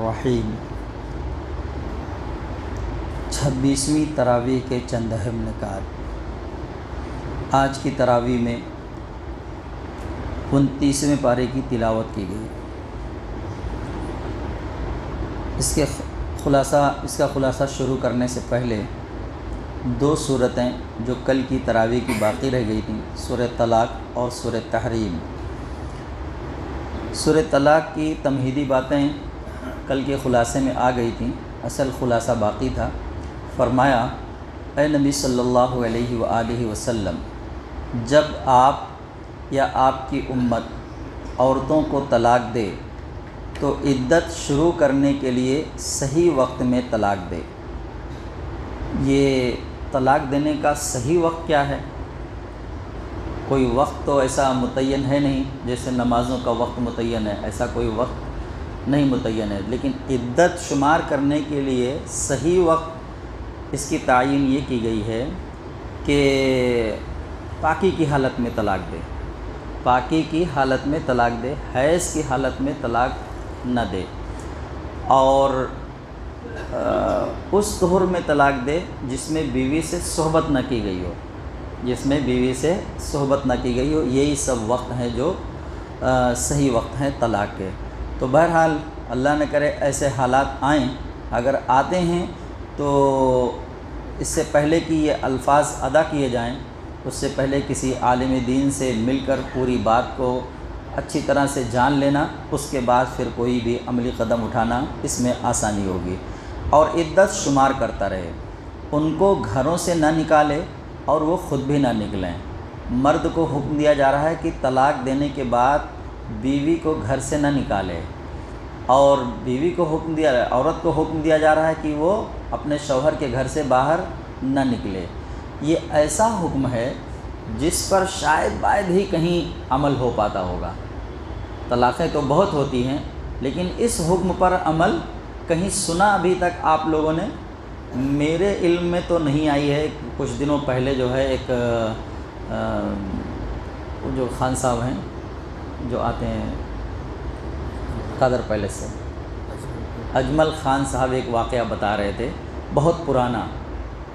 الرحیم 26ویں تراویح کے چند اہم نکات۔ آج کی تراویح میں 29ویں پارے کی تلاوت کی گئی۔ اس کا خلاصہ شروع کرنے سے پہلے دو صورتیں جو کل کی تراویح کی باقی رہ گئی تھیں، سورہ طلاق اور سورہ تحریم۔ سورہ طلاق کی تمہیدی باتیں کل کے خلاصے میں آ گئی تھیں، اصل خلاصہ باقی تھا۔ فرمایا، اے نبی صلی اللہ علیہ وآلہ وسلم، جب آپ یا آپ کی امت عورتوں کو طلاق دے تو عدت شروع کرنے کے لیے صحیح وقت میں طلاق دے۔ یہ طلاق دینے کا صحیح وقت کیا ہے؟ کوئی وقت تو ایسا متعین ہے نہیں، جیسے نمازوں کا وقت متعین ہے، ایسا کوئی وقت نہیں متعین ہے، لیکن عدت شمار کرنے کے لیے صحیح وقت اس کی تعین یہ کی گئی ہے کہ پاکی کی حالت میں طلاق دے، پاکی کی حالت میں طلاق دے، حیض کی حالت میں طلاق نہ دے، اور اس طہر میں طلاق دے جس میں بیوی سے صحبت نہ کی گئی ہو، جس میں بیوی سے صحبت نہ کی گئی ہو۔ یہی سب وقت ہیں جو صحیح وقت ہیں طلاق کے۔ تو بہرحال اللہ نہ کرے ایسے حالات آئیں، اگر آتے ہیں تو اس سے پہلے کہ یہ الفاظ ادا کیے جائیں، اس سے پہلے کسی عالم دین سے مل کر پوری بات کو اچھی طرح سے جان لینا، اس کے بعد پھر کوئی بھی عملی قدم اٹھانا اس میں آسانی ہوگی۔ اور عدت شمار کرتا رہے، ان کو گھروں سے نہ نکالے اور وہ خود بھی نہ نکلیں۔ مرد کو حکم دیا جا رہا ہے کہ طلاق دینے کے بعد بیوی کو گھر سے نہ نکالے، اور بیوی کو حکم دیا، عورت کو حکم دیا جا رہا ہے کہ وہ اپنے شوہر کے گھر سے باہر نہ نکلے۔ یہ ایسا حکم ہے جس پر شاید ہی کہیں عمل ہو پاتا ہوگا۔ طلاقیں تو بہت ہوتی ہیں، لیکن اس حکم پر عمل کہیں سنا ابھی تک آپ لوگوں نے؟ میرے علم میں تو نہیں آئی ہے۔ کچھ دنوں پہلے جو ہے ایک جو خان صاحب ہیں جو آتے ہیں قدر پیلس سے، اجمل خان صاحب ایک واقعہ بتا رہے تھے بہت پرانا،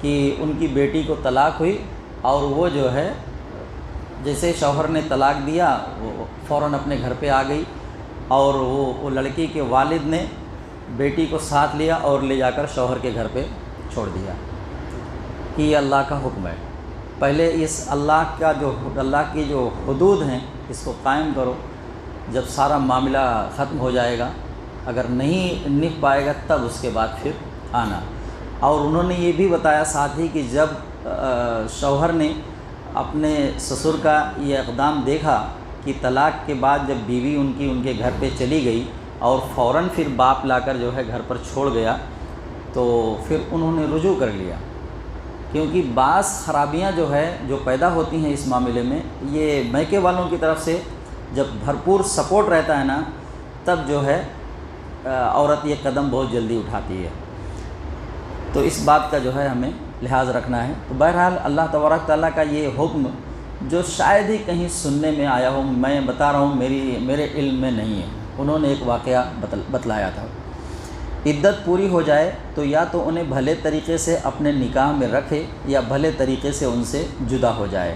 کہ ان کی بیٹی کو طلاق ہوئی اور وہ جو ہے جیسے شوہر نے طلاق دیا وہ فوراً اپنے گھر پہ آ گئی، اور وہ لڑکی کے والد نے بیٹی کو ساتھ لیا اور لے جا کر شوہر کے گھر پہ چھوڑ دیا کہ یہ اللہ کا حکم ہے۔ پہلے اس اللہ کی جو حدود ہیں اس کو قائم کرو، جب سارا معاملہ ختم ہو جائے گا، اگر نہیں نبھ پائے گا تب اس کے بعد پھر آنا۔ اور انہوں نے یہ بھی بتایا ساتھ ہی کہ جب شوہر نے اپنے سسر کا یہ اقدام دیکھا کہ طلاق کے بعد جب بیوی ان کے گھر پہ چلی گئی اور فوراً پھر باپ لا کر جو ہے گھر پر چھوڑ گیا، تو پھر انہوں نے رجوع کر لیا، کیونکہ بعض خرابیاں جو ہے جو پیدا ہوتی ہیں اس معاملے میں، یہ میکے والوں کی طرف سے جب بھرپور سپورٹ رہتا ہے نا، تب جو ہے عورت یہ قدم بہت جلدی اٹھاتی ہے۔ تو اس بات کا جو ہے ہمیں لحاظ رکھنا ہے۔ تو بہرحال اللہ تبارک تعالیٰ کا یہ حکم جو شاید ہی کہیں سننے میں آیا ہو، میں بتا رہا ہوں میرے علم میں نہیں ہے، انہوں نے ایک واقعہ بتلایا تھا۔ عدت پوری ہو جائے تو یا تو انہیں بھلے طریقے سے اپنے نکاح میں رکھے یا بھلے طریقے سے ان سے جدا ہو جائے۔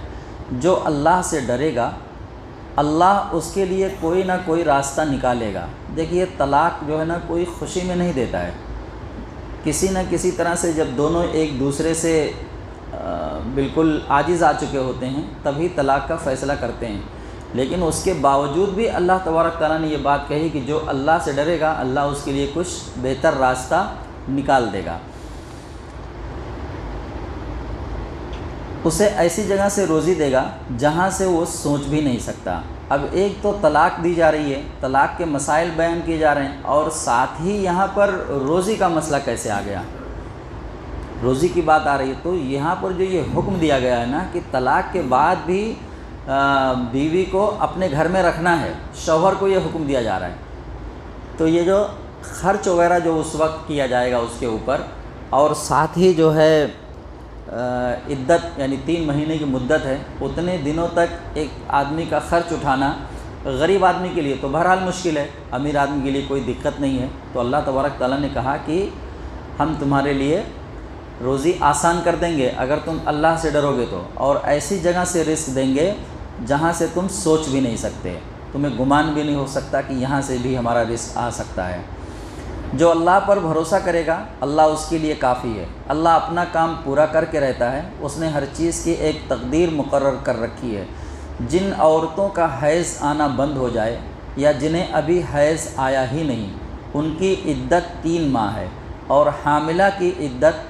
جو اللہ سے ڈرے گا اللہ اس کے لیے کوئی نہ کوئی راستہ نکالے گا۔ دیکھیے طلاق جو ہے نا کوئی خوشی میں نہیں دیتا ہے، کسی نہ کسی طرح سے جب دونوں ایک دوسرے سے بالکل عاجز آ چکے ہوتے ہیں تبھی طلاق کا فیصلہ کرتے ہیں، لیکن اس کے باوجود بھی اللہ تبارک تعالیٰ نے یہ بات کہی کہ جو اللہ سے ڈرے گا اللہ اس کے لیے کچھ بہتر راستہ نکال دے گا، اسے ایسی جگہ سے روزی دے گا جہاں سے وہ سوچ بھی نہیں سکتا۔ اب ایک تو طلاق دی جا رہی ہے، طلاق کے مسائل بیان کیے جا رہے ہیں، اور ساتھ ہی یہاں پر روزی کا مسئلہ کیسے آ گیا؟ روزی کی بات آ رہی ہے تو یہاں پر جو یہ حکم دیا گیا ہے نا کہ طلاق کے بعد بھی بیوی کو اپنے گھر میں رکھنا ہے، شوہر کو یہ حکم دیا جا رہا ہے، تو یہ جو خرچ وغیرہ جو اس وقت کیا جائے گا اس کے اوپر، اور ساتھ ہی جو ہے عدت یعنی 3 مہینے کی مدت ہے، اتنے دنوں تک ایک آدمی کا خرچ اٹھانا غریب آدمی کے لیے تو بہرحال مشکل ہے، امیر آدمی کے لیے کوئی دقت نہیں ہے، تو اللہ تبارک تعالیٰ نے کہا کہ ہم تمہارے لیے روزی آسان کر دیں گے اگر تم اللہ سے ڈرو گے تو، اور ایسی جگہ سے رزق دیں گے جہاں سے تم سوچ بھی نہیں سکتے، تمہیں گمان بھی نہیں ہو سکتا کہ یہاں سے بھی ہمارا رزق آ سکتا ہے۔ جو اللہ پر بھروسہ کرے گا اللہ اس کے لیے کافی ہے، اللہ اپنا کام پورا کر کے رہتا ہے، اس نے ہر چیز کی ایک تقدیر مقرر کر رکھی ہے۔ جن عورتوں کا حیض آنا بند ہو جائے یا جنہیں ابھی حیض آیا ہی نہیں، ان کی عدت 3 ماہ ہے، اور حاملہ کی عدت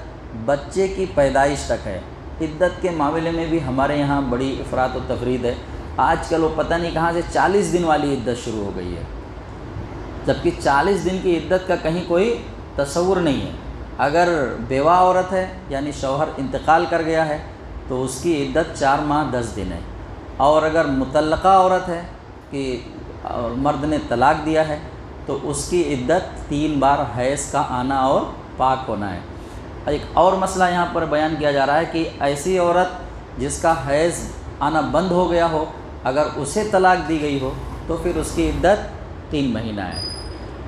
بچے کی پیدائش تک ہے۔ عدت کے معاملے میں بھی ہمارے یہاں بڑی افراط و تفرید ہے، آج کل وہ پتہ نہیں کہاں سے 40 دن والی عدت شروع ہو گئی ہے، جبکہ 40 دن کی عدت کا کہیں کوئی تصور نہیں ہے۔ اگر بیوہ عورت ہے یعنی شوہر انتقال کر گیا ہے تو اس کی عدت 4 ماہ 10 دن ہے، اور اگر مطلقہ عورت ہے کہ مرد نے طلاق دیا ہے تو اس کی عدت 3 بار حیض کا آنا اور پاک ہونا ہے۔ ایک اور مسئلہ یہاں پر بیان کیا جا رہا ہے کہ ایسی عورت جس کا حیض آنا بند ہو گیا ہو، اگر اسے طلاق دی گئی ہو تو پھر اس کی عدت 3 مہینہ ہے،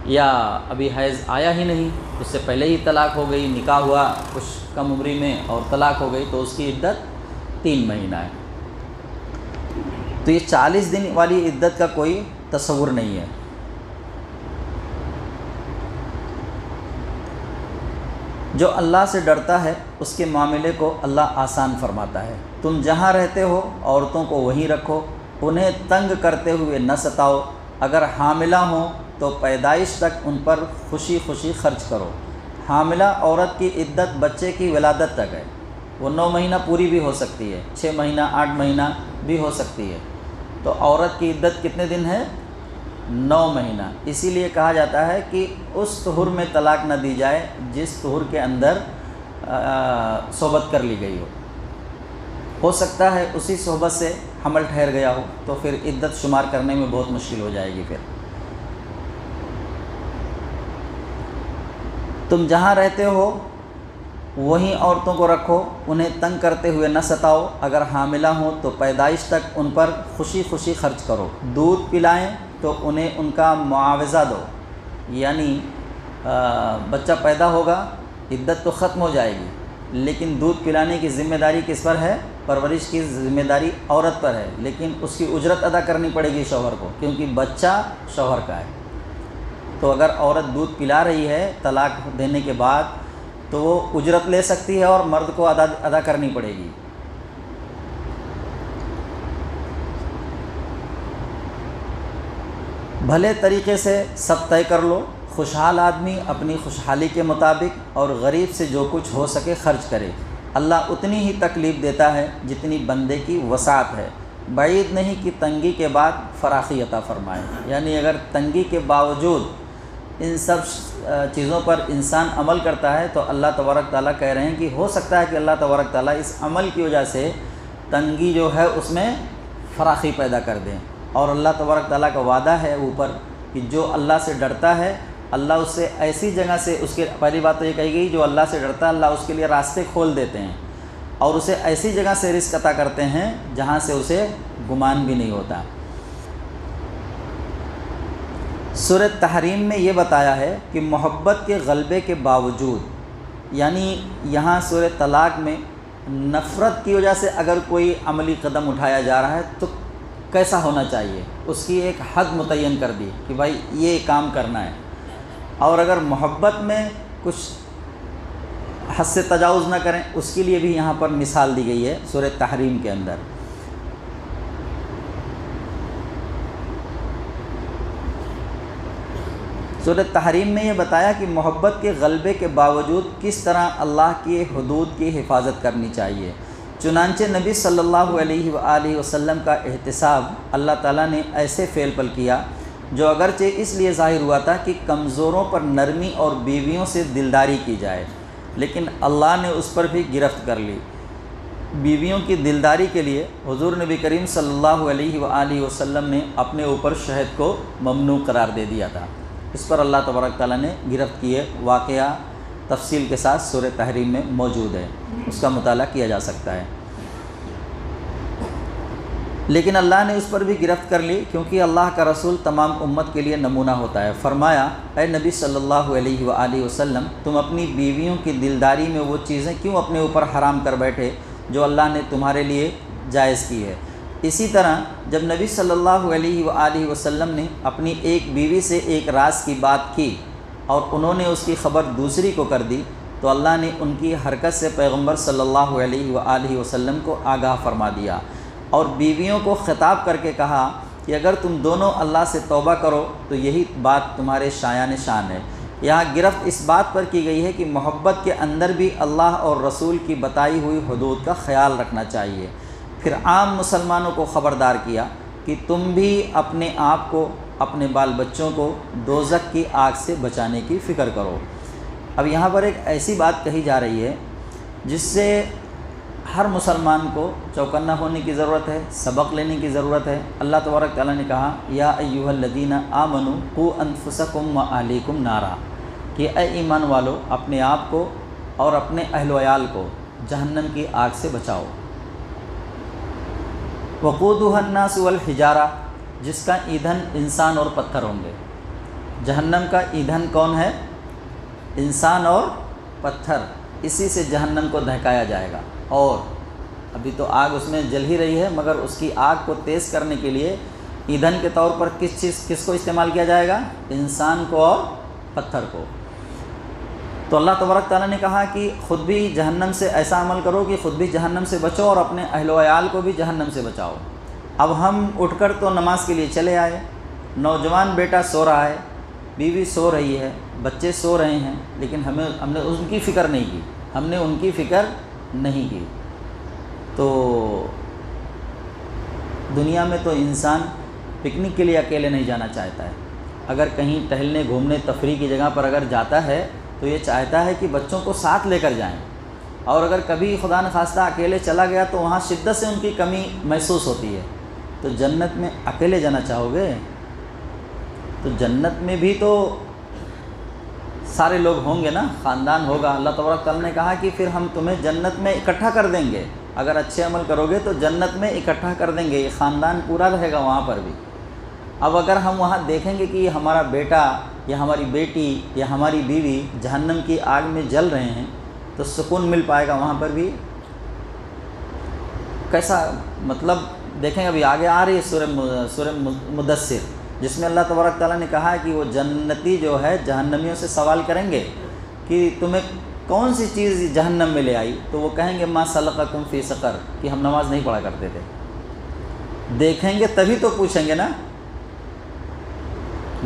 یا ابھی حیض آیا ہی نہیں، اس سے پہلے ہی طلاق ہو گئی، نکاح ہوا کچھ کم عمری میں اور طلاق ہو گئی تو اس کی عدت 3 مہینہ ہے۔ تو یہ 40 دن والی عدت کا کوئی تصور نہیں ہے۔ جو اللہ سے ڈرتا ہے اس کے معاملے کو اللہ آسان فرماتا ہے۔ تم جہاں رہتے ہو عورتوں کو وہیں رکھو، انہیں تنگ کرتے ہوئے نہ ستاؤ، اگر حاملہ ہوں تو پیدائش تک ان پر خوشی خوشی خرچ کرو۔ حاملہ عورت کی عدت بچے کی ولادت تک ہے، وہ 9 مہینہ پوری بھی ہو سکتی ہے، 6 مہینہ 8 مہینہ بھی ہو سکتی ہے، تو عورت کی عدت کتنے دن ہے؟ 9 مہینہ۔ اسی لیے کہا جاتا ہے کہ اس طہر میں طلاق نہ دی جائے جس طہر کے اندر صحبت کر لی گئی ہو سکتا ہے اسی صحبت سے حمل ٹھہر گیا ہو تو پھر عدت شمار کرنے میں بہت مشکل ہو جائے گی۔ پھر تم جہاں رہتے ہو وہیں عورتوں کو رکھو، انہیں تنگ کرتے ہوئے نہ ستاؤ، اگر حاملہ ہوں تو پیدائش تک ان پر خوشی خوشی خرچ کرو۔ دودھ پلائیں تو انہیں ان کا معاوضہ دو، یعنی بچہ پیدا ہوگا عدت تو ختم ہو جائے گی، لیکن دودھ پلانے کی ذمہ داری کس پر ہے؟ پرورش کی ذمہ داری عورت پر ہے، لیکن اس کی اجرت ادا کرنی پڑے گی شوہر کو، کیونکہ بچہ شوہر کا ہے۔ تو اگر عورت دودھ پلا رہی ہے طلاق دینے کے بعد تو وہ اجرت لے سکتی ہے اور مرد کو ادا کرنی پڑے گی۔ بھلے طریقے سے سب طے کر لو، خوشحال آدمی اپنی خوشحالی کے مطابق اور غریب سے جو کچھ ہو سکے خرچ کرے، اللہ اتنی ہی تکلیف دیتا ہے جتنی بندے کی وسعت ہے، بعید نہیں کہ تنگی کے بعد فراخی عطا فرمائے۔ یعنی اگر تنگی کے باوجود ان سب چیزوں پر انسان عمل کرتا ہے تو اللہ تبارک تعالیٰ کہہ رہے ہیں کہ ہو سکتا ہے کہ اللہ تبارک تعالیٰ اس عمل کی وجہ سے تنگی جو ہے اس میں فراخی پیدا کر دیں، اور اللہ تبارک تعالیٰ کا وعدہ ہے اوپر کہ جو اللہ سے ڈرتا ہے اللہ اس سے ایسی جگہ سے، اس کے پہلی بات تو یہ کہی گئی جو اللہ سے ڈرتا ہے اللہ اس کے لیے راستے کھول دیتے ہیں اور اسے ایسی جگہ سے رزق عطا کرتے ہیں جہاں سے اسے گمان بھی نہیں ہوتا۔ سورہ تحریم میں یہ بتایا ہے کہ محبت کے غلبے کے باوجود، یعنی یہاں سورہ طلاق میں نفرت کی وجہ سے اگر کوئی عملی قدم اٹھایا جا رہا ہے تو کیسا ہونا چاہیے، اس کی ایک حد متعین کر دی کہ بھائی یہ کام کرنا ہے، اور اگر محبت میں کچھ حد سے تجاوز نہ کریں اس کے لیے بھی یہاں پر مثال دی گئی ہے سورہ تحریم کے اندر۔ سورہ تحریم میں یہ بتایا کہ محبت کے غلبے کے باوجود کس طرح اللہ کی حدود کی حفاظت کرنی چاہیے۔ چنانچہ نبی صلی اللہ علیہ وآلہ وسلم کا احتساب اللہ تعالیٰ نے ایسے فعل پر کیا جو اگرچہ اس لیے ظاہر ہوا تھا کہ کمزوروں پر نرمی اور بیویوں سے دلداری کی جائے، لیکن اللہ نے اس پر بھی گرفت کر لی۔ بیویوں کی دلداری کے لیے حضور نبی کریم صلی اللہ علیہ وآلہ وسلم نے اپنے اوپر شہد کو ممنوع قرار دے دیا تھا، اس پر اللہ تبارک تعالیٰ نے گرفت کیے، واقعہ تفصیل کے ساتھ سورہ تحریم میں موجود ہے، اس کا مطالعہ کیا جا سکتا ہے۔ لیکن اللہ نے اس پر بھی گرفت کر لی، کیونکہ اللہ کا رسول تمام امت کے لیے نمونہ ہوتا ہے۔ فرمایا، اے نبی صلی اللہ علیہ وآلہ وسلم، تم اپنی بیویوں کی دلداری میں وہ چیزیں کیوں اپنے اوپر حرام کر بیٹھے جو اللہ نے تمہارے لیے جائز کی ہے؟ اسی طرح جب نبی صلی اللہ علیہ وآلہ وسلم نے اپنی ایک بیوی سے ایک راز کی بات کی اور انہوں نے اس کی خبر دوسری کو کر دی، تو اللہ نے ان کی حرکت سے پیغمبر صلی اللہ علیہ وآلہ وسلم کو آگاہ فرما دیا اور بیویوں کو خطاب کر کے کہا کہ اگر تم دونوں اللہ سے توبہ کرو تو یہی بات تمہارے شایان شان ہے۔ یہاں گرفت اس بات پر کی گئی ہے کہ محبت کے اندر بھی اللہ اور رسول کی بتائی ہوئی حدود کا خیال رکھنا چاہیے۔ پھر عام مسلمانوں کو خبردار کیا کہ تم بھی اپنے آپ کو، اپنے بال بچوں کو دوزخ کی آگ سے بچانے کی فکر کرو۔ اب یہاں پر ایک ایسی بات کہی جا رہی ہے جس سے ہر مسلمان کو چوکنا ہونے کی ضرورت ہے، سبق لینے کی ضرورت ہے۔ اللہ تبارک تعالیٰ نے کہا، یا ایھا الذین آمنوا قوا انفسکم واہلیکم نارا، کہ اے ایمان والو اپنے آپ کو اور اپنے اہل و عیال کو جہنم کی آگ سے بچاؤ۔ وقودھا الناس والحجارہ، جس کا ایندھن انسان اور پتھر ہوں گے۔ جہنم کا ایندھن کون ہے؟ انسان اور پتھر، اسی سے جہنم کو دہکایا جائے گا۔ اور ابھی تو آگ اس میں جل ہی رہی ہے، مگر اس کی آگ کو تیز کرنے کے لیے ایندھن کے طور پر کس کو استعمال کیا جائے گا؟ انسان کو اور پتھر کو۔ تو اللہ تبارک تعالیٰ نے کہا کہ خود بھی جہنم سے ایسا عمل کرو کہ خود بھی جہنم سے بچو اور اپنے اہل و عیال کو بھی جہنم سے بچاؤ۔ اب ہم اٹھ کر تو نماز کے لیے چلے آئے، نوجوان بیٹا سو رہا ہے، بیوی سو رہی ہے، بچے سو رہے ہیں، لیکن ہم نے ان کی فکر نہیں کی، ہم نے ان کی فکر نہیں کی۔ تو دنیا میں تو انسان پکنک کے لیے اکیلے نہیں جانا چاہتا ہے۔ اگر کہیں ٹہلنے گھومنے تفریح کی جگہ پر اگر جاتا ہے تو یہ چاہتا ہے کہ بچوں کو ساتھ لے کر جائیں، اور اگر کبھی خدا نخواستہ اکیلے چلا گیا تو وہاں شدت سے ان کی کمی محسوس ہوتی ہے۔ تو جنت میں اکیلے جانا چاہو گے؟ تو جنت میں بھی تو سارے لوگ ہوں گے نا، خاندان ہوگا۔ اللہ تبارک تعالیٰ نے کہا کہ پھر ہم تمہیں جنت میں اکٹھا کر دیں گے، اگر اچھے عمل کرو گے تو جنت میں اکٹھا کر دیں گے، یہ خاندان پورا رہے گا وہاں پر بھی۔ اب اگر ہم وہاں دیکھیں گے کہ ہمارا بیٹا یا ہماری بیٹی یا ہماری بیوی جہنم کی آگ میں جل رہے ہیں تو سکون مل پائے گا وہاں پر بھی؟ کیسا مطلب دیکھیں، ابھی آگے آ رہی ہے سورہ مدثر، جس میں اللہ تبارک تعالیٰ نے کہا ہے کہ وہ جنتی جو ہے جہنمیوں سے سوال کریں گے کہ تمہیں کون سی چیز جہنم میں لے آئی؟ تو وہ کہیں گے ما سلککم فی سقر، کہ ہم نماز نہیں پڑھا کرتے تھے۔ دیکھیں گے تبھی تو پوچھیں گے نا،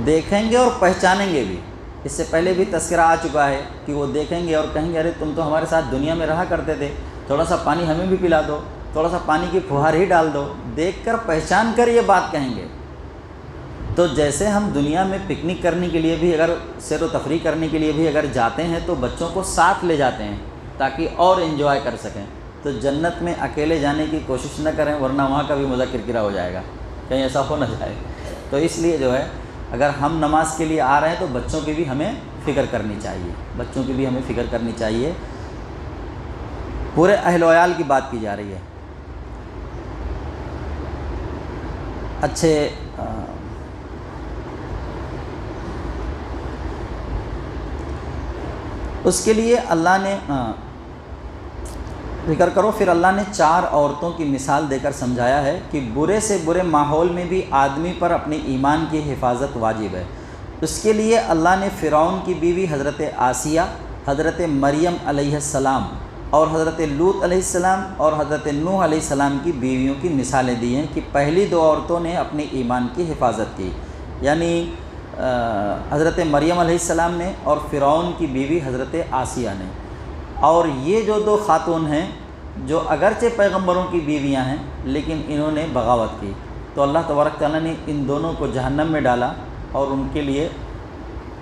دیکھیں گے اور پہچانیں گے بھی۔ اس سے پہلے بھی تذکرہ آ چکا ہے کہ وہ دیکھیں گے اور کہیں گے ارے تم تو ہمارے ساتھ دنیا میں رہا کرتے تھے، تھوڑا سا پانی ہمیں بھی پلا دو، تھوڑا سا پانی کی پھوہار ہی ڈال دو۔ دیکھ کر پہچان کر یہ بات کہیں گے۔ تو جیسے ہم دنیا میں پکنک کرنے کے لیے بھی، اگر سیر و تفریح کرنے کے لیے بھی اگر جاتے ہیں تو بچوں کو ساتھ لے جاتے ہیں تاکہ اور انجوائے کر سکیں، تو جنت میں اکیلے جانے کی کوشش نہ کریں، ورنہ وہاں کا بھی مزہ کرکرا ہو جائے گا، کہیں ایسا ہو نہ جائے۔ تو اس لیے جو ہے اگر ہم نماز کے لیے آ رہے ہیں تو بچوں کی بھی ہمیں فکر کرنی چاہیے، بچوں کی بھی ہمیں فکر کرنی چاہیے۔ پورے اہل و عیال کی بات کی جا رہی ہے۔ اچھے اس کے لیے اللہ نے ذکر کرو، پھر اللہ نے 4 عورتوں کی مثال دے کر سمجھایا ہے کہ برے سے برے ماحول میں بھی آدمی پر اپنے ایمان کی حفاظت واجب ہے۔ اس کے لیے اللہ نے فرعون کی بیوی حضرت آسیہ، حضرت مریم علیہ السلام اور حضرت لوط علیہ السلام اور حضرت نوح علیہ السلام کی بیویوں کی مثالیں دی ہیں کہ پہلی 2 عورتوں نے اپنے ایمان کی حفاظت کی، یعنی حضرت مریم علیہ السلام نے اور فرعون کی بیوی حضرت آسیہ نے۔ اور یہ جو 2 خاتون ہیں جو اگرچہ پیغمبروں کی بیویاں ہیں لیکن انہوں نے بغاوت کی، تو اللہ تبارک تعالیٰ نے ان دونوں کو جہنم میں ڈالا اور ان کے لیے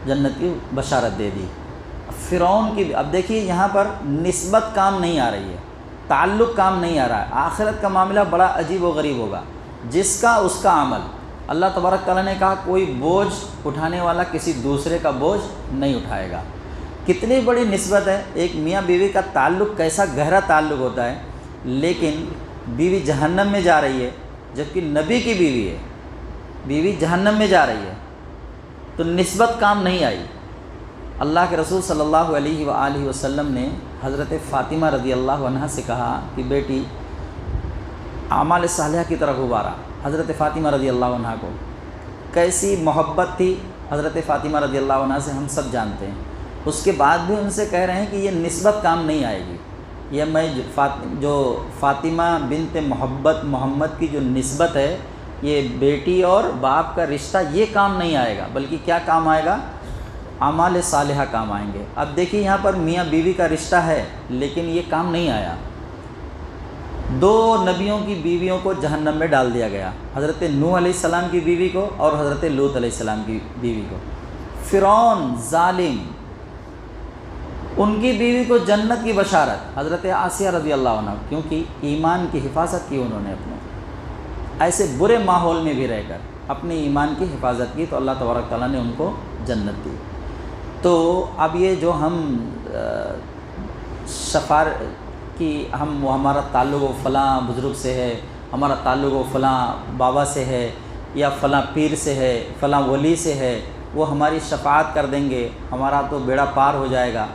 جنت کی بشارت دے دی۔ فرعون کی، اب دیکھیے یہاں پر نسبت کام نہیں آ رہی ہے، تعلق کام نہیں آ رہا ہے۔ آخرت کا معاملہ بڑا عجیب و غریب ہوگا، جس کا اس کا عمل۔ اللہ تبارک تعالیٰ نے کہا کوئی بوجھ اٹھانے والا کسی دوسرے کا بوجھ نہیں اٹھائے گا۔ کتنی بڑی نسبت ہے، ایک میاں بیوی کا تعلق کیسا گہرا تعلق ہوتا ہے، لیکن بیوی جہنم میں جا رہی ہے جبکہ نبی کی بیوی ہے، بیوی جہنم میں جا رہی ہے، تو نسبت کام نہیں آئی۔ اللہ کے رسول صلی اللہ علیہ وآلہ وسلم نے حضرت فاطمہ رضی اللہ عنہا سے کہا کہ بیٹی اعمال صالحہ کی طرف ابھارا۔ حضرت فاطمہ رضی اللہ عنہا کو کیسی محبت تھی حضرت فاطمہ رضی اللہ عنہا سے ہم سب جانتے ہیں۔ اس کے بعد بھی ان سے کہہ رہے ہیں کہ یہ نسبت کام نہیں آئے گی، یہ میں جو فاطمہ بنت محمد کی جو نسبت ہے، یہ بیٹی اور باپ کا رشتہ، یہ کام نہیں آئے گا، بلکہ کیا کام آئے گا؟ اعمال صالحہ کام آئیں گے۔ اب دیکھیے یہاں پر میاں بیوی کا رشتہ ہے لیکن یہ کام نہیں آیا۔ دو نبیوں کی بیویوں کو جہنم میں ڈال دیا گیا، حضرت نوح علیہ السلام کی بیوی کو اور حضرت لوط علیہ السلام کی بیوی کو۔ فرعون ظالم، ان کی بیوی کو جنت کی بشارت، حضرت آسیہ رضی اللہ عنہ، کیونکہ ایمان کی حفاظت کی انہوں نے اپنے ایسے برے ماحول میں بھی رہ کر اپنے ایمان کی حفاظت کی، تو اللہ تبارک تعالیٰ نے ان کو جنت دی۔ تو اب یہ جو ہم ہمارا تعلق و فلاں بزرگ سے ہے، ہمارا تعلق و فلاں بابا سے ہے، یا فلاں پیر سے ہے، فلاں ولی سے ہے، وہ ہماری شفاعت کر دیں گے، ہمارا تو بیڑا پار ہو جائے گا۔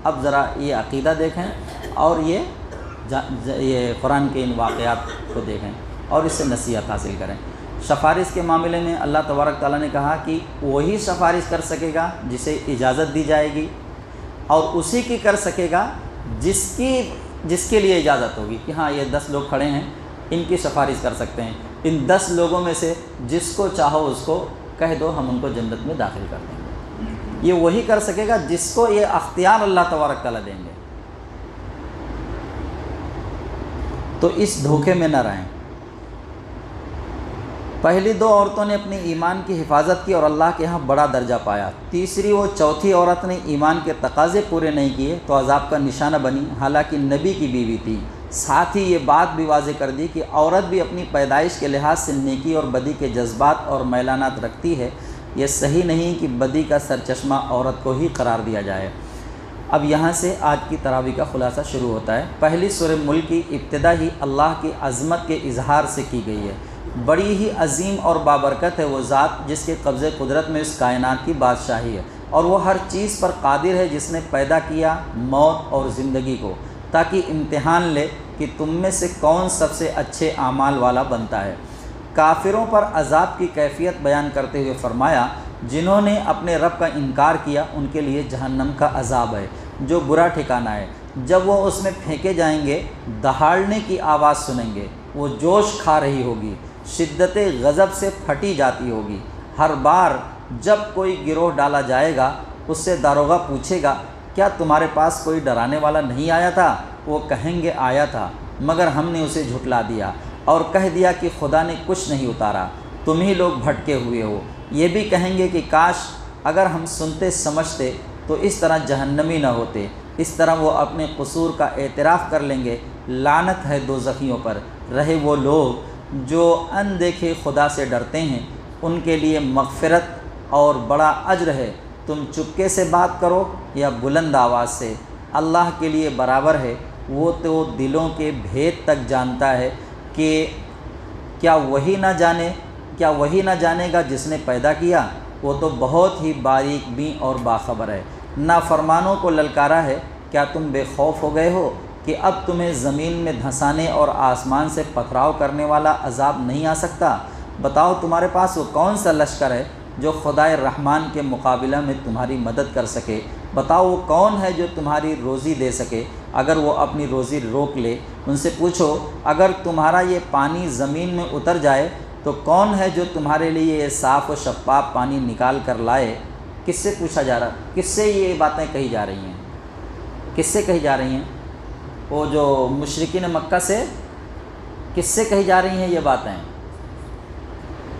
اب ذرا یہ عقیدہ دیکھیں اور یہ قرآن کے ان واقعات کو دیکھیں اور اس سے نصیحت حاصل کریں۔ سفارش کے معاملے میں اللہ تبارک تعالیٰ نے کہا کہ وہی سفارش کر سکے گا جسے اجازت دی جائے گی، اور اسی کی کر سکے گا جس کے لیے اجازت ہوگی کہ ہاں یہ 10 لوگ کھڑے ہیں، ان کی سفارش کر سکتے ہیں، ان 10 لوگوں میں سے جس کو چاہو اس کو کہہ دو، ہم ان کو جنت میں داخل کر دیں گے۔ یہ وہی کر سکے گا جس کو یہ اختیار اللہ تبارک تعالیٰ دیں گے۔ تو اس دھوکے میں نہ رہیں۔ پہلی 2 عورتوں نے اپنی ایمان کی حفاظت کی اور اللہ کے ہاں بڑا درجہ پایا۔ تیسری و چوتھی عورت نے ایمان کے تقاضے پورے نہیں کیے تو عذاب کا نشانہ بنی، حالانکہ نبی کی بیوی تھی۔ ساتھ ہی یہ بات بھی واضح کر دی کہ عورت بھی اپنی پیدائش کے لحاظ سے نیکی اور بدی کے جذبات اور میلانات رکھتی ہے۔ یہ صحیح نہیں کہ بدی کا سرچشمہ عورت کو ہی قرار دیا جائے۔ اب یہاں سے آج کی تراویح کا خلاصہ شروع ہوتا ہے۔ پہلی سورہ ملک کی ابتدا ہی اللہ کی عظمت کے اظہار سے کی گئی ہے۔ بڑی ہی عظیم اور بابرکت ہے وہ ذات جس کے قبضے قدرت میں اس کائنات کی بادشاہی ہے، اور وہ ہر چیز پر قادر ہے، جس نے پیدا کیا موت اور زندگی کو تاکہ امتحان لے کہ تم میں سے کون سب سے اچھے اعمال والا بنتا ہے۔ کافروں پر عذاب کی کیفیت بیان کرتے ہوئے فرمایا، جنہوں نے اپنے رب کا انکار کیا ان کے لیے جہنم کا عذاب ہے جو برا ٹھکانہ ہے۔ جب وہ اس میں پھینکے جائیں گے دہاڑنے کی آواز سنیں گے، وہ جوش کھا رہی ہوگی، شدت غضب سے پھٹی جاتی ہوگی۔ ہر بار جب کوئی گروہ ڈالا جائے گا اس سے داروغہ پوچھے گا، کیا تمہارے پاس کوئی ڈرانے والا نہیں آیا تھا؟ وہ کہیں گے آیا تھا مگر ہم نے اسے جھٹلا دیا اور کہہ دیا کہ خدا نے کچھ نہیں اتارا، تم ہی لوگ بھٹکے ہوئے ہو۔ یہ بھی کہیں گے کہ کاش اگر ہم سنتے سمجھتے تو اس طرح جہنمی نہ ہوتے۔ اس طرح وہ اپنے قصور کا اعتراف کر لیں گے۔ لعنت ہے دوزخیوں پر، رہے وہ لوگ جو اندیکھے خدا سے ڈرتے ہیں، ان کے لیے مغفرت اور بڑا اجر ہے۔ تم چپکے سے بات کرو یا بلند آواز سے، اللہ کے لیے برابر ہے۔ وہ تو دلوں کے بھید تک جانتا ہے کہ کیا وہی نہ جانے گا جس نے پیدا کیا؟ وہ تو بہت ہی باریک بین اور باخبر ہے۔ نافرمانوں کو للکارا ہے، کیا تم بے خوف ہو گئے ہو کہ اب تمہیں زمین میں دھنسانے اور آسمان سے پتھراؤ کرنے والا عذاب نہیں آ سکتا؟ بتاؤ تمہارے پاس وہ کون سا لشکر ہے جو خدائے رحمان کے مقابلہ میں تمہاری مدد کر سکے؟ بتاؤ وہ کون ہے جو تمہاری روزی دے سکے اگر وہ اپنی روزی روک لے؟ ان سے پوچھو، اگر تمہارا یہ پانی زمین میں اتر جائے تو کون ہے جو تمہارے لیے یہ صاف و شفاف پانی نکال کر لائے؟ کس سے پوچھا جا رہا؟ کس سے یہ باتیں کہی جا رہی ہیں؟ کس سے کہی جا رہی ہیں؟ وہ جو مشرکین مکہ سے کس سے کہی جا رہی ہیں یہ باتیں؟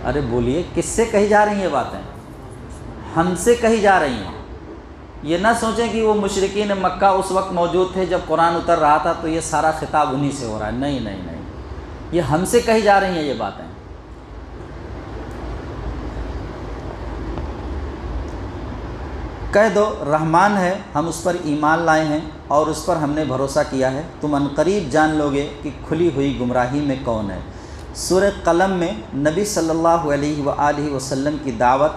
ارے بولیے، کس سے کہی جا رہی ہیں یہ باتیں؟ ہم سے کہی جا رہی ہیں۔ یہ نہ سوچیں کہ وہ مشرکین مکہ اس وقت موجود تھے جب قرآن اتر رہا تھا تو یہ سارا خطاب انہی سے ہو رہا ہے۔ نہیں نہیں نہیں، یہ ہم سے کہی جا رہی ہیں یہ باتیں۔ کہہ دو رحمان ہے، ہم اس پر ایمان لائے ہیں اور اس پر ہم نے بھروسہ کیا ہے، تم عنقریب جان لوگے کہ کھلی ہوئی گمراہی میں کون ہے۔ سورہ قلم میں نبی صلی اللہ علیہ وآلہ وسلم کی دعوت،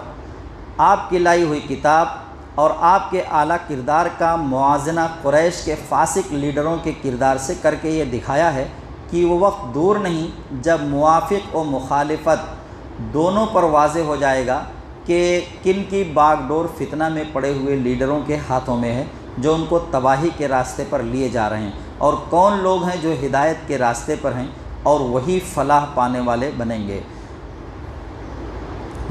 آپ کی لائی ہوئی کتاب اور آپ کے اعلیٰ کردار کا موازنہ قریش کے فاسق لیڈروں کے کردار سے کر کے یہ دکھایا ہے کہ وہ وقت دور نہیں جب موافق و مخالفت دونوں پر واضح ہو جائے گا کہ کن کی باغ ڈور فتنہ میں پڑے ہوئے لیڈروں کے ہاتھوں میں ہے جو ان کو تباہی کے راستے پر لیے جا رہے ہیں، اور کون لوگ ہیں جو ہدایت کے راستے پر ہیں اور وہی فلاح پانے والے بنیں گے۔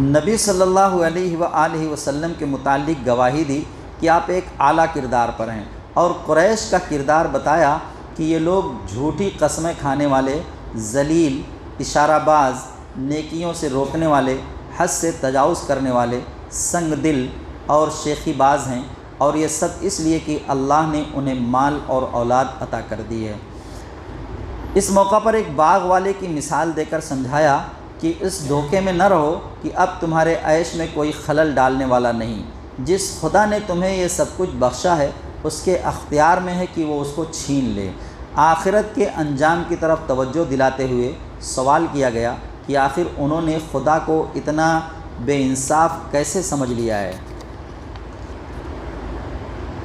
نبی صلی اللہ علیہ وآلہ وسلم کے متعلق گواہی دی کہ آپ ایک اعلیٰ کردار پر ہیں، اور قریش کا کردار بتایا کہ یہ لوگ جھوٹی قسمیں کھانے والے، ذلیل، اشارہ باز، نیکیوں سے روکنے والے، حد سے تجاوز کرنے والے، سنگ دل اور شیخی باز ہیں، اور یہ سب اس لیے کہ اللہ نے انہیں مال اور اولاد عطا کر دی ہے۔ اس موقع پر ایک باغ والے کی مثال دے کر سمجھایا کہ اس دھوکے میں نہ رہو کہ اب تمہارے عیش میں کوئی خلل ڈالنے والا نہیں۔ جس خدا نے تمہیں یہ سب کچھ بخشا ہے اس کے اختیار میں ہے کہ وہ اس کو چھین لے۔ آخرت کے انجام کی طرف توجہ دلاتے ہوئے سوال کیا گیا کہ آخر انہوں نے خدا کو اتنا بے انصاف کیسے سمجھ لیا ہے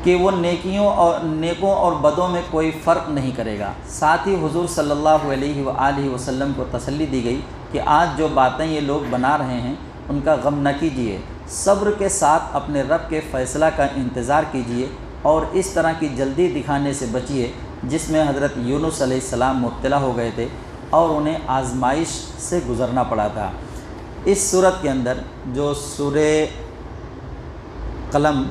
کہ وہ نیکوں اور بدوں میں کوئی فرق نہیں کرے گا۔ ساتھ ہی حضور صلی اللہ علیہ وآلہ وسلم کو تسلی دی گئی کہ آج جو باتیں یہ لوگ بنا رہے ہیں ان کا غم نہ کیجیے، صبر کے ساتھ اپنے رب کے فیصلہ کا انتظار کیجیے اور اس طرح کی جلدی دکھانے سے بچیے جس میں حضرت یونس علیہ السلام مبتلا ہو گئے تھے اور انہیں آزمائش سے گزرنا پڑا تھا۔ اس صورت کے اندر جو سورہ قلم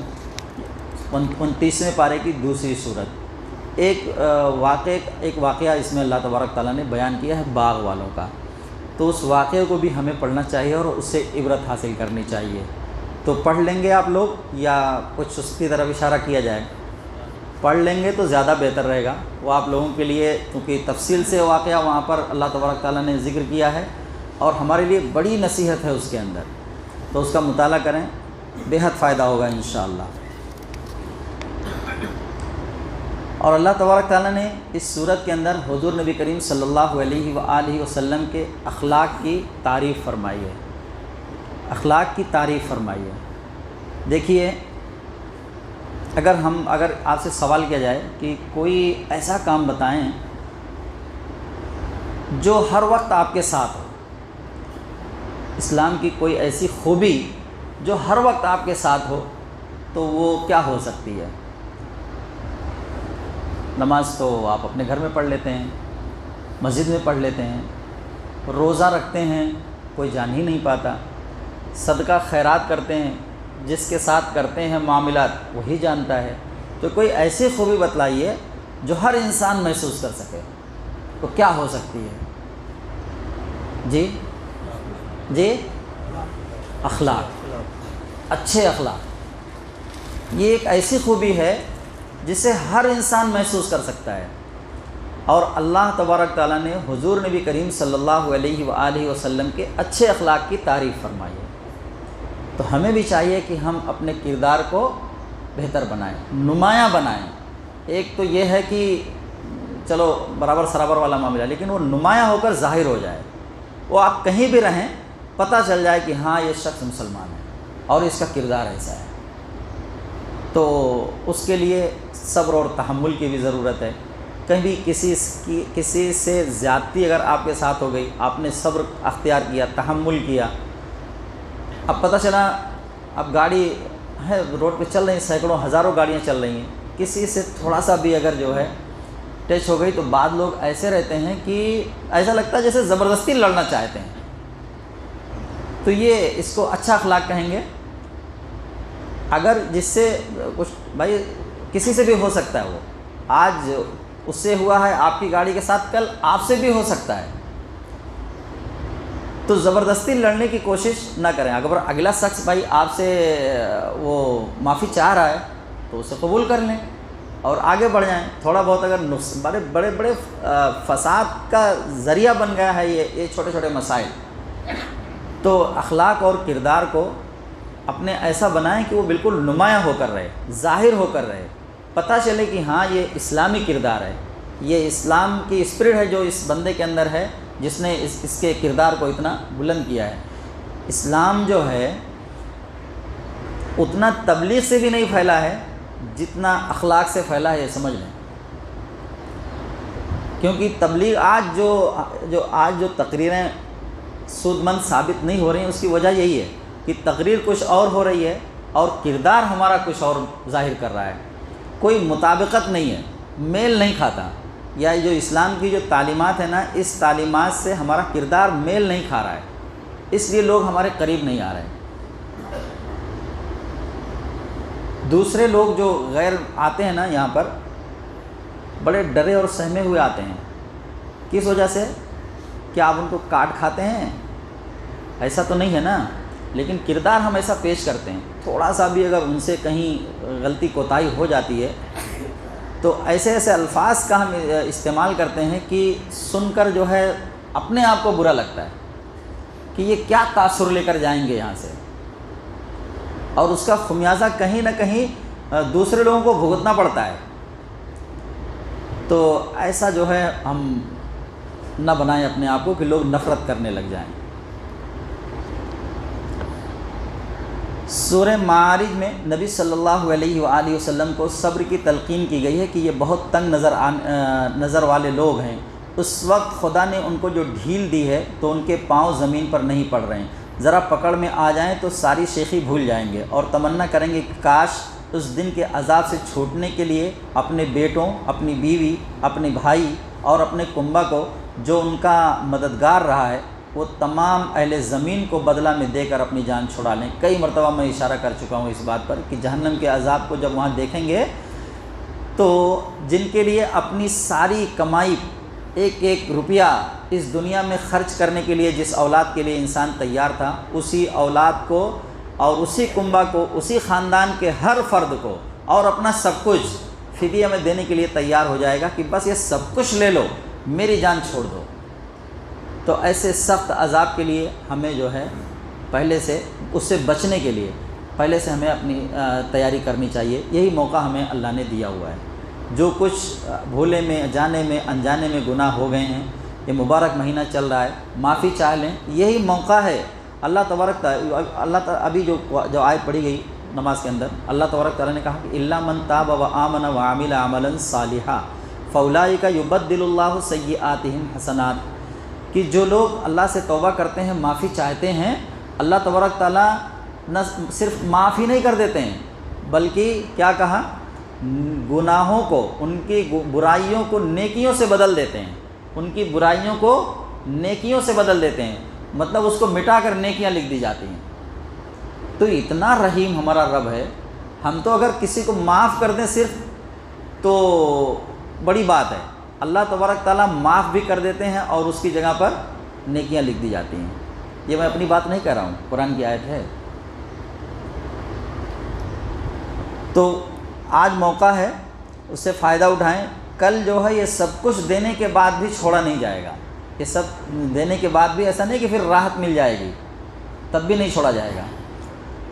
29ویں پارے کی دوسری صورت، ایک واقعہ اس میں اللہ تبارک تعالیٰ نے بیان کیا ہے باغ والوں کا، تو اس واقعے کو بھی ہمیں پڑھنا چاہیے اور اس سے عبرت حاصل کرنی چاہیے۔ تو پڑھ لیں گے آپ لوگ یا کچھ اس کی طرف اشارہ کیا جائے؟ پڑھ لیں گے تو زیادہ بہتر رہے گا، وہ آپ لوگوں کے لیے، کیونکہ تفصیل سے واقعہ وہاں پر اللہ تبارک تعالیٰ نے ذکر کیا ہے اور ہمارے لیے بڑی نصیحت ہے اس کے اندر، تو اس کا مطالعہ کریں، بے حد فائدہ ہوگا انشاءاللہ۔ اور اللہ تبارک تعالیٰ نے اس صورت کے اندر حضور نبی کریم صلی اللہ علیہ وآلہ وسلم کے اخلاق کی تعریف فرمائی ہے، اخلاق کی تعریف فرمائی ہے۔ دیکھیے، اگر آپ سے سوال کیا جائے کہ کوئی ایسا کام بتائیں جو ہر وقت آپ کے ساتھ ہو، اسلام کی کوئی ایسی خوبی جو ہر وقت آپ کے ساتھ ہو، تو وہ کیا ہو سکتی ہے؟ نماز تو آپ اپنے گھر میں پڑھ لیتے ہیں، مسجد میں پڑھ لیتے ہیں، روزہ رکھتے ہیں کوئی جان ہی نہیں پاتا، صدقہ خیرات کرتے ہیں جس کے ساتھ کرتے ہیں معاملات وہی جانتا ہے، تو کوئی ایسی خوبی بتلائیے جو ہر انسان محسوس کر سکے، تو کیا ہو سکتی ہے؟ جی اخلاق، اچھے اخلاق، یہ ایک ایسی خوبی ہے جسے ہر انسان محسوس کر سکتا ہے، اور اللہ تبارک تعالیٰ نے حضور نبی کریم صلی اللہ علیہ وآلہ وسلم کے اچھے اخلاق کی تعریف فرمائی ہے۔ تو ہمیں بھی چاہیے کہ ہم اپنے کردار کو بہتر بنائیں، نمایاں بنائیں۔ ایک تو یہ ہے کہ چلو برابر سرابر والا معاملہ، لیکن وہ نمایاں ہو کر ظاہر ہو جائے، وہ آپ کہیں بھی رہیں پتہ چل جائے کہ ہاں یہ شخص مسلمان ہے اور اس کا کردار ایسا ہے۔ تو اس کے لیے صبر اور تحمل کی بھی ضرورت ہے۔ کبھی کسی سے زیادتی اگر آپ کے ساتھ ہو گئی، آپ نے صبر اختیار کیا، تحمل کیا، اب پتہ چلا اب گاڑی ہے روڈ پہ چل رہی ہیں، سینکڑوں ہزاروں گاڑیاں چل رہی ہیں، کسی سے تھوڑا سا بھی اگر جو ہے ٹچ ہو گئی، تو بعض لوگ ایسے رہتے ہیں کہ ایسا لگتا ہے جیسے زبردستی لڑنا چاہتے ہیں، تو یہ اس کو اچھا اخلاق کہیں گے۔ اگر جس سے کچھ بھائی کسی سے بھی ہو سکتا ہے، وہ آج اس سے ہوا ہے آپ کی گاڑی کے ساتھ، کل آپ سے بھی ہو سکتا ہے، تو زبردستی لڑنے کی کوشش نہ کریں۔ اگر اگلا شخص بھائی آپ سے وہ معافی چاہ رہا ہے تو اسے قبول کر لیں اور آگے بڑھ جائیں۔ تھوڑا بہت اگر بڑے فساد کا ذریعہ بن گیا ہے یہ چھوٹے چھوٹے مسائل، تو اخلاق اور کردار کو اپنے ایسا بنائیں کہ وہ بالکل نمایاں ہو کر رہے، ظاہر ہو کر رہے، پتہ چلے کہ ہاں یہ اسلامی کردار ہے، یہ اسلام کی اسپرٹ ہے جو اس بندے کے اندر ہے، جس نے اس کے کردار کو اتنا بلند کیا ہے۔ اسلام جو ہے اتنا تبلیغ سے بھی نہیں پھیلا ہے جتنا اخلاق سے پھیلا ہے، یہ سمجھ لیں۔ کیونکہ تبلیغ آج جو تقریریں سود مند ثابت نہیں ہو رہی ہیں، اس کی وجہ یہی ہے کہ تقریر کچھ اور ہو رہی ہے اور کردار ہمارا کچھ اور ظاہر کر رہا ہے، کوئی مطابقت نہیں ہے، میل نہیں کھاتا۔ یا جو اسلام کی جو تعلیمات ہیں نا، اس تعلیمات سے ہمارا کردار میل نہیں کھا رہا ہے، اس لیے لوگ ہمارے قریب نہیں آ رہے ہیں۔ دوسرے لوگ جو غیر آتے ہیں نا یہاں پر، بڑے ڈرے اور سہمے ہوئے آتے ہیں۔ کس وجہ سے؟ کیا آپ ان کو کاٹ کھاتے ہیں؟ ایسا تو نہیں ہے نا، لیکن کردار ہم ایسا پیش کرتے ہیں۔ تھوڑا سا بھی اگر ان سے کہیں غلطی کوتاہی ہو جاتی ہے تو ایسے ایسے الفاظ کا ہم استعمال کرتے ہیں کہ سن کر جو ہے اپنے آپ کو برا لگتا ہے کہ یہ کیا تاثر لے کر جائیں گے یہاں سے، اور اس کا خمیازہ کہیں نہ کہیں دوسرے لوگوں کو بھگتنا پڑتا ہے۔ تو ایسا جو ہے ہم نہ بنائیں اپنے آپ کو کہ لوگ نفرت کرنے لگ جائیں۔ سورہ معارج میں نبی صلی اللہ علیہ وآلہ وسلم کو صبر کی تلقین کی گئی ہے کہ یہ بہت تنگ نظر والے لوگ ہیں۔ اس وقت خدا نے ان کو جو ڈھیل دی ہے تو ان کے پاؤں زمین پر نہیں پڑ رہے ہیں، ذرا پکڑ میں آ جائیں تو ساری شیخی بھول جائیں گے اور تمنا کریں گے کہ کاش اس دن کے عذاب سے چھوٹنے کے لیے اپنے بیٹوں، اپنی بیوی، اپنے بھائی اور اپنے کنبہ کو جو ان کا مددگار رہا ہے وہ تمام اہل زمین کو بدلہ میں دے کر اپنی جان چھڑا لیں۔ کئی مرتبہ میں اشارہ کر چکا ہوں اس بات پر کہ جہنم کے عذاب کو جب وہاں دیکھیں گے تو جن کے لیے اپنی ساری کمائی، ایک ایک روپیہ اس دنیا میں خرچ کرنے کے لیے جس اولاد کے لیے انسان تیار تھا، اسی اولاد کو اور اسی کنبہ کو، اسی خاندان کے ہر فرد کو اور اپنا سب کچھ فدیہ میں دینے کے لیے تیار ہو جائے گا کہ بس یہ سب کچھ لے لو، میری جان چھوڑ دو۔ تو ایسے سخت عذاب کے لیے ہمیں جو ہے پہلے سے اس سے بچنے کے لیے پہلے سے ہمیں اپنی تیاری کرنی چاہیے۔ یہی موقع ہمیں اللہ نے دیا ہوا ہے۔ جو کچھ بھولے میں، جانے میں، انجانے میں گناہ ہو گئے ہیں، یہ مبارک مہینہ چل رہا ہے، معافی چاہ لیں، یہی موقع ہے۔ اللہ تبارک ابھی جو آیت پڑھی گئی نماز کے اندر، اللہ تبارک تعالیٰ نے کہا کہ الا من تاب وآمن وعمل عملا صالحا فاولئک یبدل اللہ سیئاتہم حسنات، کہ جو لوگ اللہ سے توبہ کرتے ہیں، معافی چاہتے ہیں، اللہ تبارک تعالیٰ نہ صرف معافی نہیں کر دیتے ہیں بلکہ کیا کہا، گناہوں کو، ان کی برائیوں کو نیکیوں سے بدل دیتے ہیں، ان کی برائیوں کو نیکیوں سے بدل دیتے ہیں، مطلب اس کو مٹا کر نیکیاں لکھ دی جاتی ہیں۔ تو اتنا رحیم ہمارا رب ہے، ہم تو اگر کسی کو معاف کر دیں صرف تو بڑی بات ہے، اللہ تبارک تعالیٰ معاف بھی کر دیتے ہیں اور اس کی جگہ پر نیکیاں لکھ دی جاتی ہیں۔ یہ میں اپنی بات نہیں کہہ رہا ہوں، قرآن کی آیت ہے۔ تو آج موقع ہے، اس سے فائدہ اٹھائیں۔ کل جو ہے یہ سب کچھ دینے کے بعد بھی چھوڑا نہیں جائے گا، یہ سب دینے کے بعد بھی ایسا نہیں کہ پھر راحت مل جائے گی، تب بھی نہیں چھوڑا جائے گا،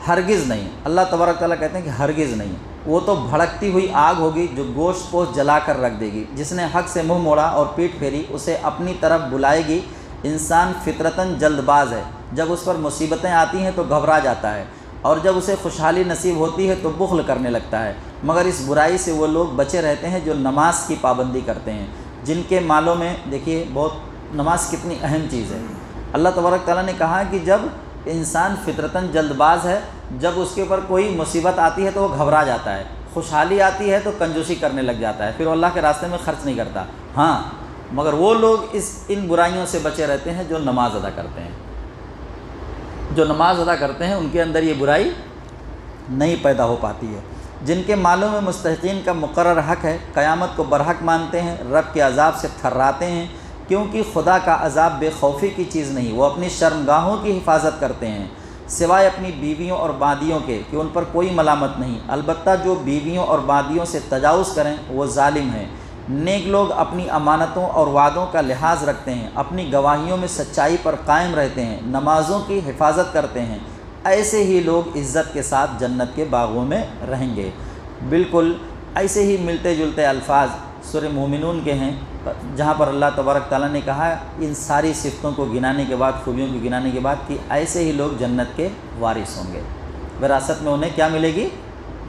ہرگز نہیں۔ اللہ تبارک تعالیٰ کہتے ہیں کہ ہرگز نہیں، وہ تو بھڑکتی ہوئی آگ ہوگی جو گوشت پوش جلا کر رکھ دے گی۔ جس نے حق سے منہ موڑا اور پیٹھ پھیری اسے اپنی طرف بلائے گی۔ انسان فطرتاً جلد باز ہے، جب اس پر مصیبتیں آتی ہیں تو گھبرا جاتا ہے، اور جب اسے خوشحالی نصیب ہوتی ہے تو بخل کرنے لگتا ہے۔ مگر اس برائی سے وہ لوگ بچے رہتے ہیں جو نماز کی پابندی کرتے ہیں، جن کے مالوں میں، دیکھیے بہت نماز کتنی اہم چیز ہے۔ اللہ تبارک تعالیٰ نے کہا کہ جب انسان فطرتاً جلد باز ہے، جب اس کے اوپر کوئی مصیبت آتی ہے تو وہ گھبرا جاتا ہے، خوشحالی آتی ہے تو کنجوسی کرنے لگ جاتا ہے، پھر وہ اللہ کے راستے میں خرچ نہیں کرتا۔ ہاں، مگر وہ لوگ ان برائیوں سے بچے رہتے ہیں جو نماز ادا کرتے ہیں۔ جو نماز ادا کرتے ہیں ان کے اندر یہ برائی نہیں پیدا ہو پاتی ہے۔ جن کے مالوں میں مستحقین کا مقرر حق ہے، قیامت کو برحق مانتے ہیں، رب کے عذاب سے تھراتے ہیں، کیونکہ خدا کا عذاب بے خوفی کی چیز نہیں، وہ اپنی شرمگاہوں کی حفاظت کرتے ہیں سوائے اپنی بیویوں اور بادیوں کے کہ ان پر کوئی ملامت نہیں، البتہ جو بیویوں اور بادیوں سے تجاوز کریں وہ ظالم ہیں۔ نیک لوگ اپنی امانتوں اور وعدوں کا لحاظ رکھتے ہیں، اپنی گواہیوں میں سچائی پر قائم رہتے ہیں، نمازوں کی حفاظت کرتے ہیں، ایسے ہی لوگ عزت کے ساتھ جنت کے باغوں میں رہیں گے۔ بالکل ایسے ہی ملتے جلتے الفاظ سورہ مومنون کے ہیں، جہاں پر اللہ تبارک تعالیٰ نے کہا ان ساری صفتوں کو گنانے کے بعد، خوبیوں کو گنانے کے بعد کہ ایسے ہی لوگ جنت کے وارث ہوں گے، وراثت میں انہیں کیا ملے گی؟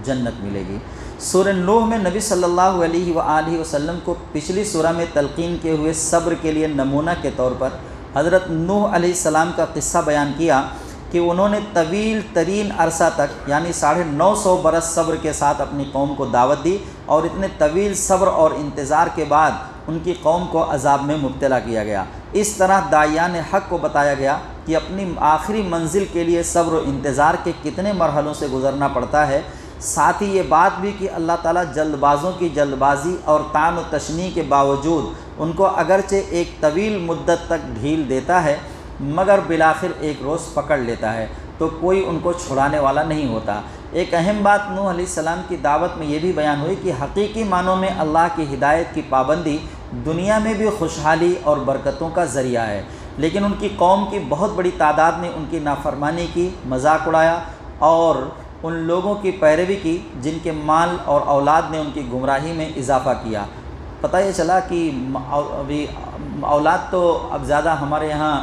جنت ملے گی۔ سورہ نوح میں نبی صلی اللہ علیہ وآلہ وسلم کو پچھلی سورہ میں تلقین کیے ہوئے صبر کے لیے نمونہ کے طور پر حضرت نوح علیہ السلام کا قصہ بیان کیا کہ انہوں نے طویل ترین عرصہ تک یعنی 950 برس صبر کے ساتھ اپنی قوم کو دعوت دی، اور اتنے طویل صبر اور انتظار کے بعد ان کی قوم کو عذاب میں مبتلا کیا گیا۔ اس طرح داعیان حق کو بتایا گیا کہ اپنی آخری منزل کے لیے صبر و انتظار کے کتنے مرحلوں سے گزرنا پڑتا ہے۔ ساتھ ہی یہ بات بھی کہ اللہ تعالیٰ جلد بازوں کی جلد بازی اور طعن و تشنیع کے باوجود ان کو اگرچہ ایک طویل مدت تک ڈھیل دیتا ہے مگر بالآخر ایک روز پکڑ لیتا ہے، تو کوئی ان کو چھڑانے والا نہیں ہوتا۔ ایک اہم بات نوح علیہ السلام کی دعوت میں یہ بھی بیان ہوئی کہ حقیقی معنوں میں اللہ کی ہدایت کی پابندی دنیا میں بھی خوشحالی اور برکتوں کا ذریعہ ہے، لیکن ان کی قوم کی بہت بڑی تعداد نے ان کی نافرمانی کی، مذاق اڑایا اور ان لوگوں کی پیروی کی جن کے مال اور اولاد نے ان کی گمراہی میں اضافہ کیا۔ پتہ یہ چلا کہ ابھی اولاد تو اب زیادہ ہمارے یہاں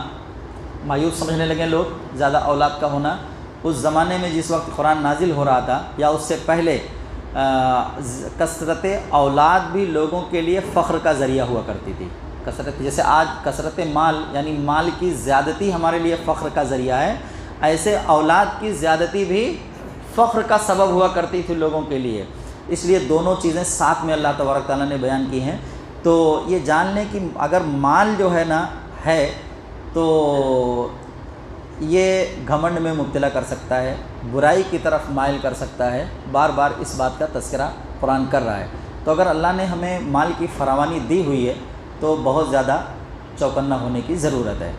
مایوس سمجھنے لگے لوگ، زیادہ اولاد کا ہونا۔ اس زمانے میں جس وقت قرآن نازل ہو رہا تھا یا اس سے پہلے کثرت اولاد بھی لوگوں کے لیے فخر کا ذریعہ ہوا کرتی تھی۔ کثرت جیسے آج کثرت مال یعنی مال کی زیادتی ہمارے لیے فخر کا ذریعہ ہے، ایسے اولاد کی زیادتی بھی فخر کا سبب ہوا کرتی تھی لوگوں کے لیے۔ اس لیے دونوں چیزیں ساتھ میں اللہ تبارک تعالیٰ نے بیان کی ہیں۔ تو یہ جان لیں کہ اگر مال جو ہے نا ہے تو یہ گھمنڈ میں مبتلا کر سکتا ہے، برائی کی طرف مائل کر سکتا ہے۔ بار بار اس بات کا تذکرہ قرآن کر رہا ہے۔ تو اگر اللہ نے ہمیں مال کی فراوانی دی ہوئی ہے تو بہت زیادہ چوکنا ہونے کی ضرورت ہے۔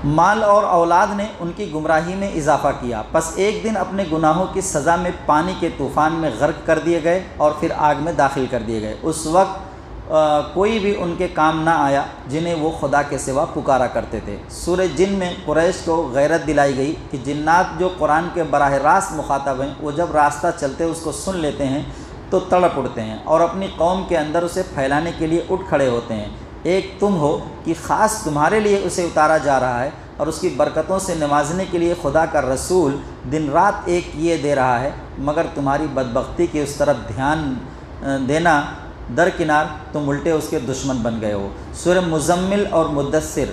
مال اور اولاد نے ان کی گمراہی میں اضافہ کیا، پس ایک دن اپنے گناہوں کی سزا میں پانی کے طوفان میں غرق کر دیے گئے اور پھر آگ میں داخل کر دیے گئے۔ اس وقت کوئی بھی ان کے کام نہ آیا جنہیں وہ خدا کے سوا پکارا کرتے تھے۔ سورہ جن میں قریش کو غیرت دلائی گئی کہ جنات جو قرآن کے براہ راست مخاطب ہیں وہ جب راستہ چلتے اس کو سن لیتے ہیں تو تڑپ اٹھتے ہیں اور اپنی قوم کے اندر اسے پھیلانے کے لیے اٹھ کھڑے ہوتے ہیں۔ ایک تم ہو کہ خاص تمہارے لیے اسے اتارا جا رہا ہے اور اس کی برکتوں سے نوازنے کے لیے خدا کا رسول دن رات ایک یہ دے رہا ہے، مگر تمہاری بدبختی کی اس طرف دھیان دینا درکنار تم الٹے اس کے دشمن بن گئے ہو۔ سورہ مزمل اور مدثر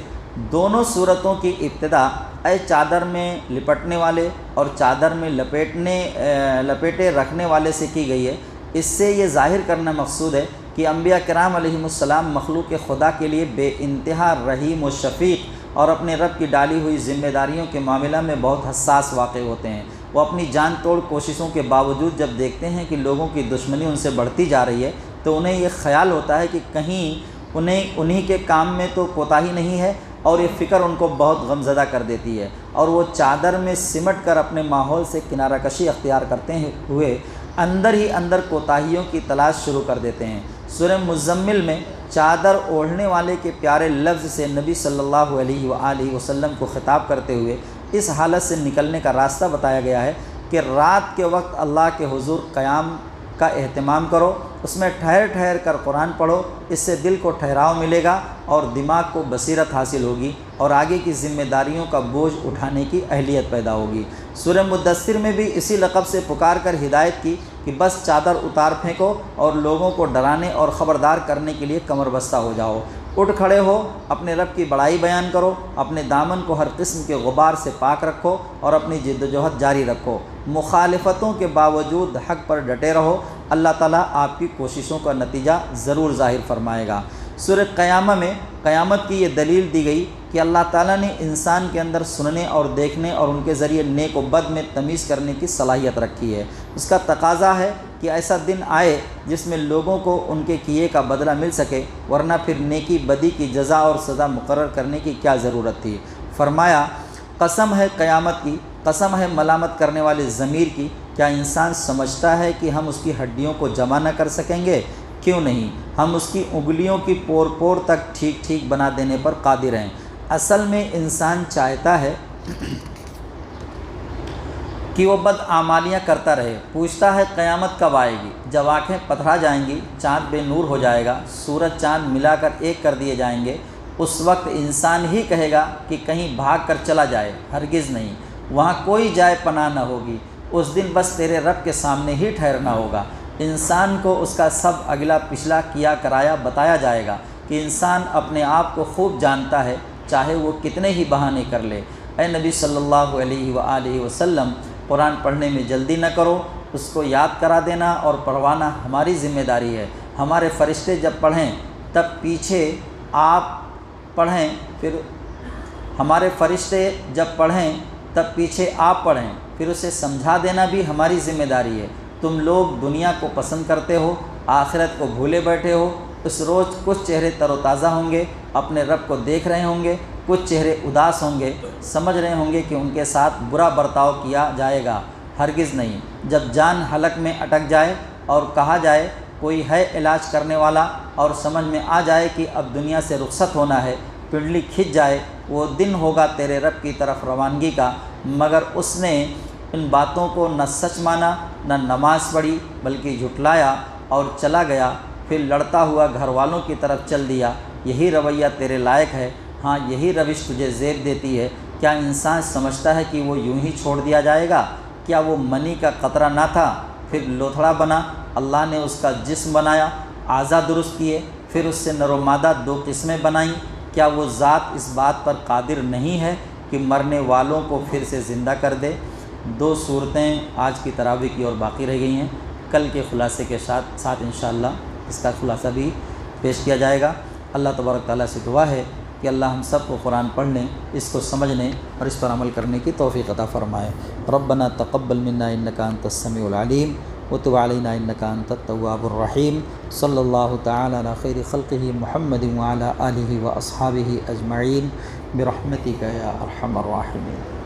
دونوں صورتوں کی ابتدا اے چادر میں لپٹنے والے اور چادر میں لپیٹے رکھنے والے سے کی گئی ہے۔ اس سے یہ ظاہر کرنا مقصود ہے کہ انبیاء کرام علیہم السلام مخلوق خدا کے لیے بے انتہا رحیم و شفیق اور اپنے رب کی ڈالی ہوئی ذمہ داریوں کے معاملہ میں بہت حساس واقع ہوتے ہیں۔ وہ اپنی جان توڑ کوششوں کے باوجود جب دیکھتے ہیں کہ لوگوں کی دشمنی ان سے بڑھتی جا رہی ہے تو انہیں یہ خیال ہوتا ہے کہ کہیں انہیں کے کام میں تو کوتاہی نہیں ہے، اور یہ فکر ان کو بہت غمزدہ کر دیتی ہے، اور وہ چادر میں سمٹ کر اپنے ماحول سے کنارہ کشی اختیار کرتے ہوئے اندر ہی اندر کوتاہیوں کی تلاش شروع کر دیتے ہیں۔ سورہ مزمل میں چادر اوڑھنے والے کے پیارے لفظ سے نبی صلی اللہ علیہ وآلہ وسلم کو خطاب کرتے ہوئے اس حالت سے نکلنے کا راستہ بتایا گیا ہے کہ رات کے وقت اللہ کے حضور قیام کا اہتمام کرو، اس میں ٹھہر ٹھہر کر قرآن پڑھو، اس سے دل کو ٹھہراؤ ملے گا اور دماغ کو بصیرت حاصل ہوگی اور آگے کی ذمہ داریوں کا بوجھ اٹھانے کی اہلیت پیدا ہوگی۔ سورہ مدثر میں بھی اسی لقب سے پکار کر ہدایت کی کہ بس چادر اتار پھینکو اور لوگوں کو ڈرانے اور خبردار کرنے کے لیے کمر بستہ ہو جاؤ، اٹھ کھڑے ہو، اپنے رب کی بڑائی بیان کرو، اپنے دامن کو ہر قسم کے غبار سے پاک رکھو اور اپنی جدوجہد جاری رکھو، مخالفتوں کے باوجود حق پر ڈٹے رہو، اللہ تعالیٰ آپ کی کوششوں کا نتیجہ ضرور ظاہر فرمائے گا۔ سورہ قیامہ میں قیامت کی یہ دلیل دی گئی کہ اللہ تعالیٰ نے انسان کے اندر سننے اور دیکھنے اور ان کے ذریعے نیک و بد میں تمیز کرنے کی صلاحیت رکھی ہے۔ اس کا تقاضا ہے کہ ایسا دن آئے جس میں لوگوں کو ان کے کیے کا بدلہ مل سکے، ورنہ پھر نیکی بدی کی جزا اور سزا مقرر کرنے کی کیا ضرورت تھی۔ فرمایا، قسم ہے قیامت کی، قسم ہے ملامت کرنے والے ضمیر کی، کیا انسان سمجھتا ہے کہ ہم اس کی ہڈیوں کو جمع نہ کر سکیں گے؟ کیوں نہیں، ہم اس کی انگلیوں کی پور پور تک ٹھیک ٹھیک بنا دینے پر قادر ہیں۔ اصل میں انسان چاہتا ہے کہ وہ بدعمالیاں کرتا رہے، پوچھتا ہے قیامت کب آئے گی، جب آنکھیں پتھرا جائیں گی، چاند بے نور ہو جائے گا، سورج چاند ملا کر ایک کر دیے جائیں گے، اس وقت انسان ہی کہے گا کہ کہیں بھاگ کر چلا جائے، ہرگز نہیں، وہاں کوئی جائے پناہ نہ ہوگی، اس دن بس تیرے رب کے سامنے ہی ٹھہرنا ہوگا۔ انسان کو اس کا سب اگلا پچھلا کیا کرایا بتایا جائے گا کہ انسان اپنے آپ کو خوب جانتا ہے، چاہے وہ کتنے ہی بہانے کر لے۔ اے نبی صلی اللہ علیہ وآلہ وسلم، قرآن پڑھنے میں جلدی نہ کرو، اس کو یاد کرا دینا اور پڑھوانا ہماری ذمہ داری ہے۔ ہمارے فرشتے جب پڑھیں تب پیچھے آپ پڑھیں، پھر ہمارے فرشتے جب پڑھیں تب پیچھے آپ پڑھیں، پھر اسے سمجھا دینا بھی ہماری ذمہ داری ہے۔ تم لوگ دنیا کو پسند کرتے ہو، آخرت کو بھولے بیٹھے ہو۔ اس روز کچھ چہرے تر و تازہ ہوں گے، اپنے رب کو دیکھ رہے ہوں گے، کچھ چہرے اداس ہوں گے، سمجھ رہے ہوں گے کہ ان کے ساتھ برا برتاؤ کیا جائے گا، ہرگز نہیں۔ جب جان حلق میں اٹک جائے اور کہا جائے کوئی ہے علاج کرنے والا، اور سمجھ میں آ جائے کہ اب دنیا سے رخصت ہونا ہے، پنڈلی کھنچ جائے، وہ دن ہوگا تیرے رب کی طرف روانگی کا، مگر اس نے ان باتوں کو نہ سچ مانا، نہ نماز پڑھی، بلکہ جھٹلایا اور چلا گیا، پھر لڑتا ہوا گھر والوں کی طرف چل دیا۔ یہی رویہ تیرے لائق ہے، ہاں یہی روش تجھے زیب دیتی ہے۔ کیا انسان سمجھتا ہے کہ وہ یوں ہی چھوڑ دیا جائے گا؟ کیا وہ منی کا قطرہ نہ تھا، پھر لوتھڑا بنا، اللہ نے اس کا جسم بنایا، اعضاء درست کیے، پھر اس سے نر و مادہ دو قسمیں بنائیں؟ کیا وہ ذات اس بات پر قادر نہیں ہے کہ مرنے والوں کو پھر سے زندہ کر دے؟ دو صورتیں آج کی تراویح کی اور باقی رہ گئی ہیں، کل کے خلاصے کے ساتھ انشاءاللہ اس کا خلاصہ بھی پیش کیا جائے گا۔ اللہ تبارک تعالیٰ سے دعا ہے کہ اللہ ہم سب کو قرآن پڑھنے، اس کو سمجھنے اور اس پر عمل کرنے کی توفیق عطا فرمائے۔ ربنا تقبل منا انک انت السمیع العلیم وتب علینا انک انت التواب الرحیم۔ صلی اللہ تعالی علی خیر خلقہ محمد وعلی آلہ واصحابہ اجمعین برحمتک یا ارحم الراحمین۔